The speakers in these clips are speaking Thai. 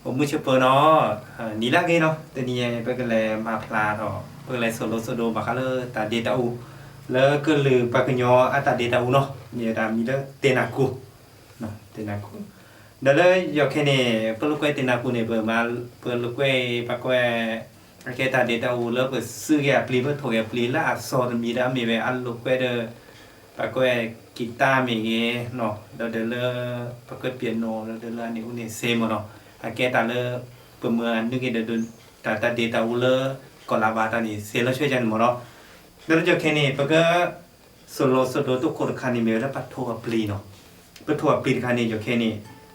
ผมมือเชเปอร์เนาะนี่ละไงเนาะแต่นี่เปิ่นก็เลยมาพลาเนาะเปิ่นเลยโซโลบาคาเลตาเดตาอูแล้วก็ลือปากญออัตาเดตาอูเนาะเนี่ยดามีเด้อเตนากูเนาะเตนากูเดี๋ยวเลยยอแค่นี้เปิ่นลูกไว้เตนากูเนี่ยเปิ่นมาเปิ่นลูกไว้ปากไว้โอเคตาเดตาอูแล้วเปิ่นซื้อแกปลีเปิ่นโถแกปลีละอักษรมีดามีไว้อันลูกไว้เด้อปากไว้กีตาร์มีเงเนาะเดี๋ยวเลยปากไว้เปียโนแล้วเดี๋ยวเลยนี่อุนี่เซมเนาะAke ta le pemuan nu ke de ta data ule ko la ba ta ni se lo chwe chan mo no de lo ke ni pa ga solo tu ko khan ni me la pa tho pli no pa tho pli khan ni jo ke ni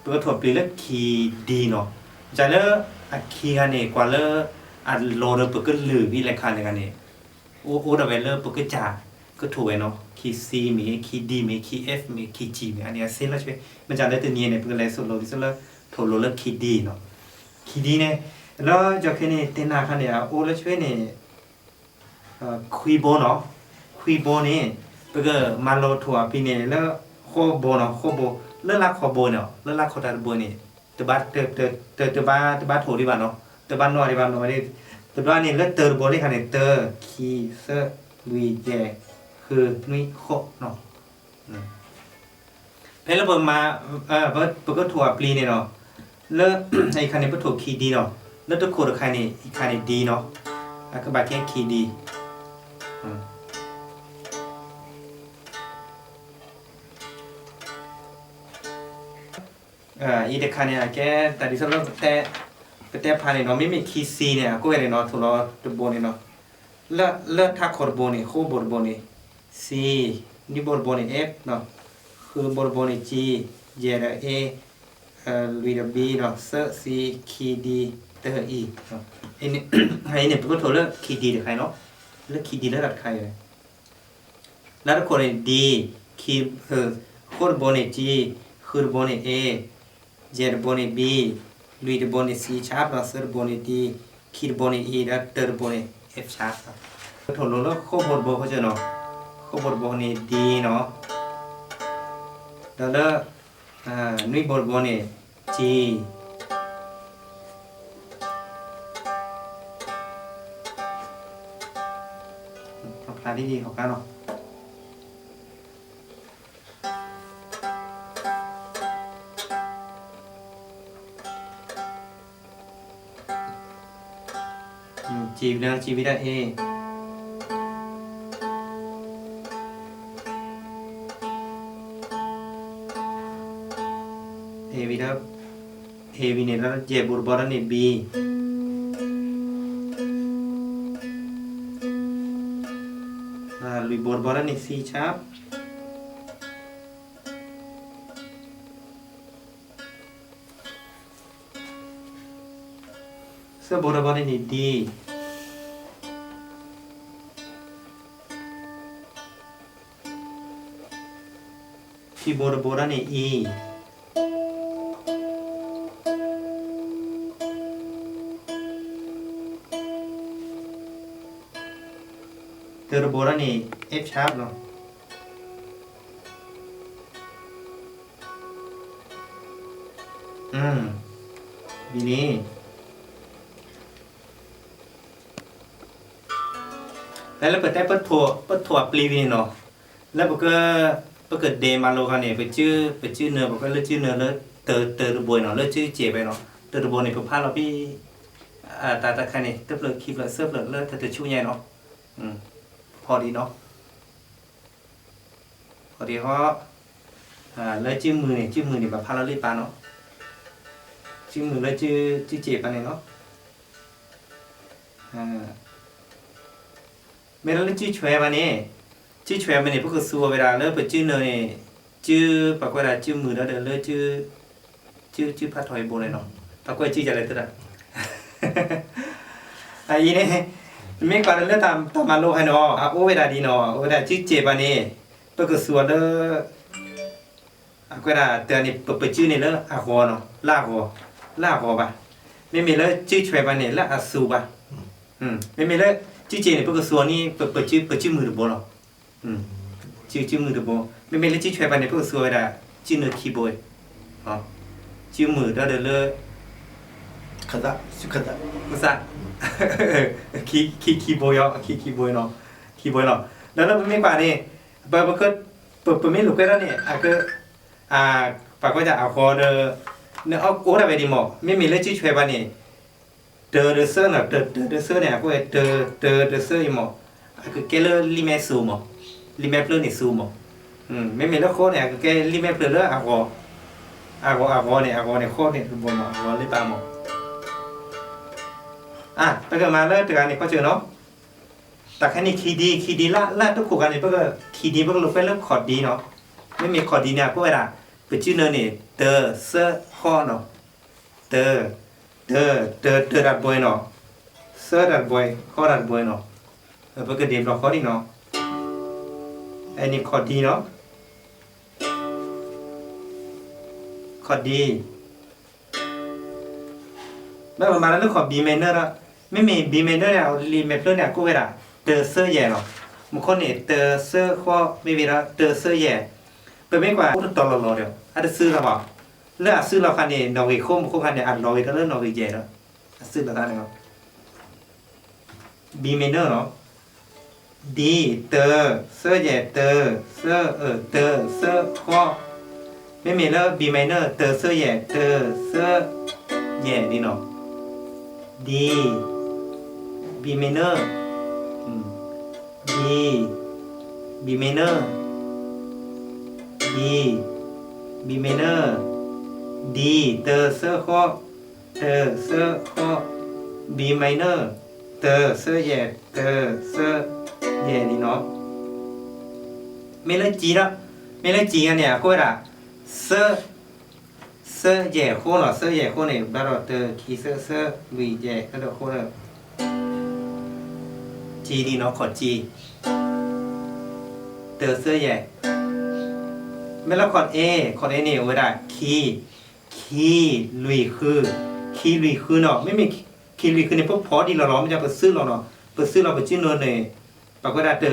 pa tho pli le key d no ja le a key khan ni kwa le a lo de pa ga lu wi le khan ni o da we le pa ga jaก็ถูกเนาะคีย์ C มีคีย์ D มีคีย์ F มีคีย์ G มีอันนี้เส้นแล้วใช่ไหมมันจะได้ตัวนี้เนี่ยเป็นอะไรสุดโลที่สุดแล้วโทรโลเลิกคีย์ D เนาะคีย์ D เนี่ยแล้วจะแค่นี้เต้นหน้าขันเนี่ยโอ้แล้วช่วยเนี่ยคุยโบเนาะคุยโบเนี่ยเป็นก็มาโลถั่วปีเนี่ยแล้วโคโบเนาะโคโบเลิกรักโคโบเนาะเลิกรักโคตาโบเนี่ยตัวบ้านตัวบ้านโถดีบ้านเนาะตัวบ้านนอดีบ้านนอดีตัวบ้านนี่เลิกเตอร์โบเลยขันเนี่ยเตอร์คีย์เซอร์ลุยเจคือนุ้ยโคเนาะเพลแล้วเปิดมาเปิดก็ถั่วปลีเนี่ยเนาะแล้วไอ้คันนี้เปิดถั่วคีดีเนาะแล้วตัวโคดคันนี้อีกคันนี้ดีเนาะก็บาแค่คีดีอีเด็กคันเนี่ยแกแต่ดิฉันเราแต่พาเนี่ยเนาะไม่มีคีซีเนี่ยก็เลยเนาะถั่วตัวโบเนี่ยเนาะแล้วถ้าโคดโบเนี่ยโคบดโบเนี่ยC นี่บอลบอลนี่ F เนาะคือบอลบอลนี่ G เจอ A ลุย B เนาะเซอร์ C คีย์ D เตอร์ E เนาะไอ้นี่ไอ้เนี่ยเป็นคนโทรเลือกคีย์ D หรือใครเนาะเลือกคีย์ D แล้วรัดใครเลยแล้วคนนี่ D คีย์โคดบอลนี่ G คือบอลนี่ A เจอบอลนี่ B ลุยบอลนี่ C ชาร์ปเนาะเซอร์บอลนี่ D คีย์บอลนี่ E แล้วเตอร์บอลนี่ F ชาร์ปโทรเลือกโคบอลบอลเขาเจอเนาะบทบทนี้ดีเนาะแล้วนุ้ยบทบทนี้ G เอาพลาดดีๆเขากันเนาะG แล้ว G วิดา Aวิดา A วิเนี่ยแล้วเจบุรบอร์นี่ B ลุยบอร์บอร์นี่ C ชาร์ปเสื้อบอร์บอร์นี่ D ที่บอร์บอร์นี่ Eเทอร์โบแล้วนี่ F sharp เนาะวีนี้แล้วเปิดได้เปิดถั่วปลีวีเนาะแล้วผมก็เกิดเดมาโลกันเนี่ยไปชื่อเนื้อผมก็เลือกชื่อเนื้อแล้วเตอร์โบเนาะเลือกชื่อเจไปเนาะเตอร์โบเนี่ยผมพาเราพี่ตาใครเนี่ยเติบเลยคลิปเลยเสิร์ฟเลยเลือกเธอชูใหญ่เนาะพอดีเนาะพอดีเขาเลยชื่อมือเนี่ยแบบพาราลีปาเนาะชื่อมือเลยชื่อเจ็บปาเนี่ยเนาะเมื่อเราชื่อช่วยปาเนี่ยชื่อช่วยปาเนี่ยพวกคือสัวเวลาเลิกไปชื่อเนยชื่อปากว่าชื่อมือแล้วเดินเลิกชื่อพัดถอยโบเลยเนาะปากว่าชื่ออะไรตัวนั้นไอ้เนี่ยไม่กว่าเรื่องตามมาโลให้เนาะโอเวดาดีเนาะโอเวดาชื่อเจปานี่เปิดกระสวนเด้อก็ได้เตือนนี่เปิดชื่อนี่แล้วอาหัวเนาะลาหัวป่ะไม่มีแล้วชื่อช่วยปานี่แล้วอาสูป่ะไม่มีแล้วชื่อเจนี่เปิดกระสวนนี่เปิดชื่อมือหรือโบเนาะชื่อมือหรือโบไม่มีแล้วชื่อช่วยปานี่เปิดกระสวนได้ชื่อเนื้อคีย์บอร์ดอ๋อชื่อมือแล้วเดินเลย 가다 쑥하다 กุศะคีย์โบยอ่ะคีย์โบยเนาะคีย์โบยเนาะแล้วเราไม่กว่านี่เปิดไม่หลุดก็แล้วนี่ก็ปากก็จะเอาคอเดอเนี่ยเอาโอ้ได้ไปดีหมอไม่มีเรื่องชื่อช่วยบ้านนี่เดอเซอร์เนาะเดอเซอร์เนี่ยก็เดอเซอร์อีหมอก็แกเลลิเมซูหมอลิเมเพลนี่ซูหมอไม่มีเรื่องโคเนี่ยก็แกลิเมเพลเลยเนี่ยโคเนี่ยบนหมอเลยตามหมอไปเกิดมาเลยตัวการนี่ก็เจอเนาะแต่แค่นี้คีย์ดีละทุกคู่กันนี่เพื่อคีย์ดีเพื่อลงไปเริ่มคอร์ดดีเนาะไม่มีคอร์ดดีเนี่ยพวกอะไรเป็นชื่อเนื้อนี่เตอเซอข้อเนาะเตอดัดบอยเนาะเซอดัดบอยข้อดัดบอยเนาะเพื่อเกิดเดียมเราข้อดีเนาะไอ้นี่คอร์ดดีเนาะคอร์ดดีแล้วมาแล้วเรื่องของ B minor ละไม่มี B minor เนี่ยรีเมเปอร์เนี่ยกูเวลาเตอเซอร์แย่เนาะบางคนเนี่ยเตอเซอร์ข้อไม่มีละเตอเซอร์แย่เป็นไม่กว่าพูดตลอดเดียวอาจจะซื้อเราบอกเรื่องซื้อเราคันนี้นอร์เวย์โค้งคันเนี่ยอัดนอร์เวย์ก็เรื่องนอร์เวย์แย่แล้วซื้อเราได้นะครับ B minor เนาะ D เตอเซอร์แย่เตอเซอร์เตอเซอร์ข้อไม่มีแล้ว B minor เตอเซอร์แย่เตอเซอร์แย่ดีเนาะD B minor D B minor D B minor D เตอเซอร์ข้อเตอเซอร์ข้อ B minor เตอเซอร์แย่เตอเซอร์แย่ดีเนาะไม่เล่น G แล้วไม่เล่น G กันเนี่ยก็ว่าเซอร์แย่โค้เนาะเซอร์แย่โค้เนี่ยบ้านเราเตอคีเซอร์วีแย่ก็เดาโค้เนาะ G ดีเนาะขอ G เตอเซอร์แย่ไม่แล้วคอร์ด A เนี่ยว่าได้คีลุยคือเนาะไม่มีคีลุยคือในพวกพอดีเราไม่จะเปิดซื้อเราเนาะเปิดซื้อเราไปจิ้นเนินเลยปรากฏว่าเต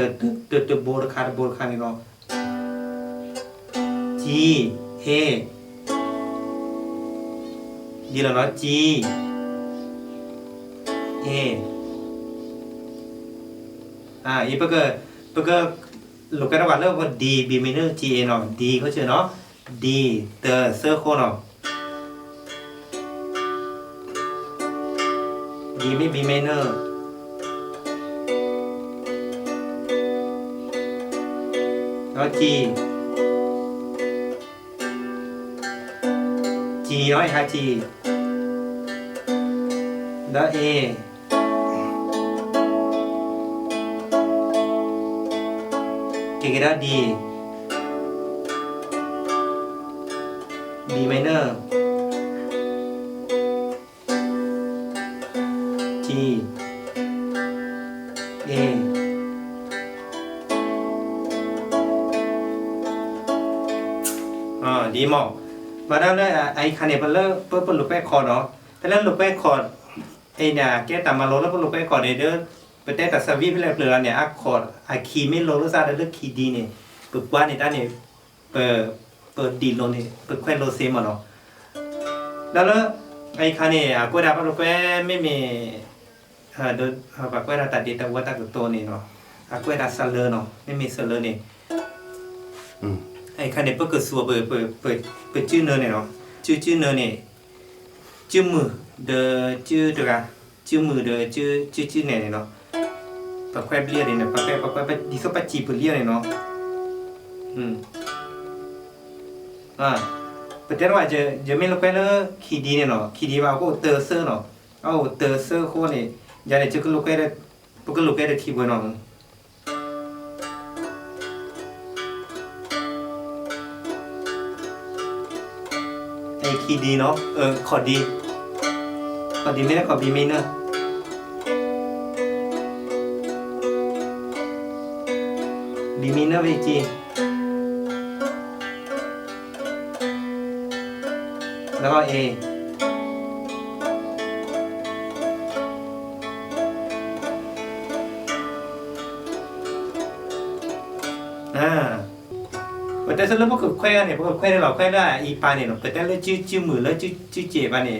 อโบราคานี่เนาะ G A ดีแล้วเนาะ G A อีเพื่อลูกกันระหว่างเรื่องว่า D B minor G A เนาะ D เขาเจอเนาะ D เตอเซอร์โคเนาะ D ไม่ B minor แล้ว G น้อยค่ะ G แล้ว A kira D B minor G A ดีหมอกมาได้เลยไอ้คันเนี่ยเปิดเปิดลูกแป้คอร์ดเนาะแต่แล้วลูกแป้คอร์ดไอ้เนี่ยแกตามมาลงแล้วเปิดลูกแป้คอร์ดเด้อประเทศแต่สวีปเปลือยเนี่ยอักคอร์ดคีย์ไม่ลงหรือซาเดอร์คีย์ดีเนี่ยเปิดกว้านในด้านเนี่ยเปิดดีลงเนี่ยเปิดแควนโลเซมเนาะแล้วไอ้คันเนี่ยกูได้ปลูกแป้ไม่มีโดยปากแป้ตัดดีแต่ว่าตัดตัวนี่เนาะกูได้ซัลเลอร์เนาะไม่มีซัลเลอร์เนี่ยไอ้คันเนี่ยเปิดกระสัวเปิดชื่อเนื้อเนี่ยเนาะชื่อเนื้อเนี่ยชื่อมือเดอชื่อตัวกันชื่อมือเดอชื่อเนี่ยเนาะปากแควบเลียเนี่ยปากแควบดิสปัจจีบเลียเนี่ยเนาะประเด็นว่าจะไม่รู้ไปเลยคีดีเนี่ยเนาะคีดีว่าก็เตอร์เซอร์เนาะเอาเตอร์เซอร์โคเนี่ยอย่าเนี่ยจะก็ลูกไปได้พวกก็ลูกไปได้คีย์บอร์ดเนาะไอ้คีดีเนาะคอร์ดดีไม่ได้คอร์ดบีไม่เนอะB minor ไปG แล้วก็ A แต่สรุปว่าคือแควเนี่ยพวกแควได้หรอแควได้อีปาเนี่ยเนาะแต่แล้วชื่อมือแล้วชื่อเจปาเนี่ย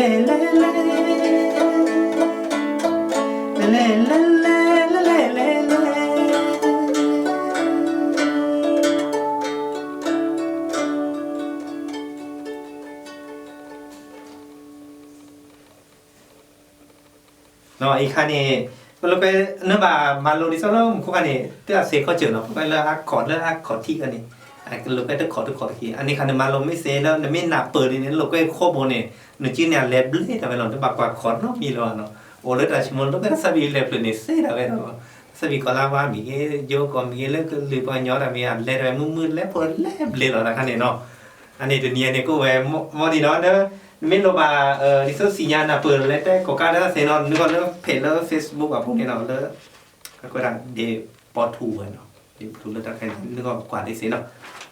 lê lê lê lê lê lê lê lê lê nó ý khá này lúc cái nếu mà lô đi sau đó cũng cái này tức là sẽ có chữ nó cái là khó thi cái này lúc cái tức khó thi anh này khá này mà lôไม่เซแล้วไม่หนาเปิดนี่lúc cáiข้อมูลเนี่ยนึกจีเนี่ยเล็บเลยแต่เวลาเราบอกว่าkhó nóมีแล้วเนาะโอ้แล้วแต่ชิมlúc cái sabiเล็บเลยเนี่ยเซแล้วcái đó sabiก็ลาว่ามีโยก็มีเรื่องหรือว่าย้อนอะไรมีเล็บอะไรมืดๆแล้วพอเล็บเลยแล้วนะคันนี้เนาะอันนี้ตัวนี้เนี่ยก็เว้มอดีเนาะเนอะไม่รู้ว่าดิฉันสัญญาณเปิดเลยแต่ก็การได้เซนอนนึกว่าเรื่องเพจแล้วเฟซบุ๊กอ่ะพวกนี้เนาะแล้วก็ได้เดปอทูเนาะเดปอทูแล้วแต่ใครนึกว่ากว่าได้เซนเนาะ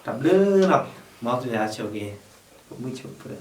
ทำเรื่องเนาะมอสจะโชว์เกย์มือโชว์เพื่อ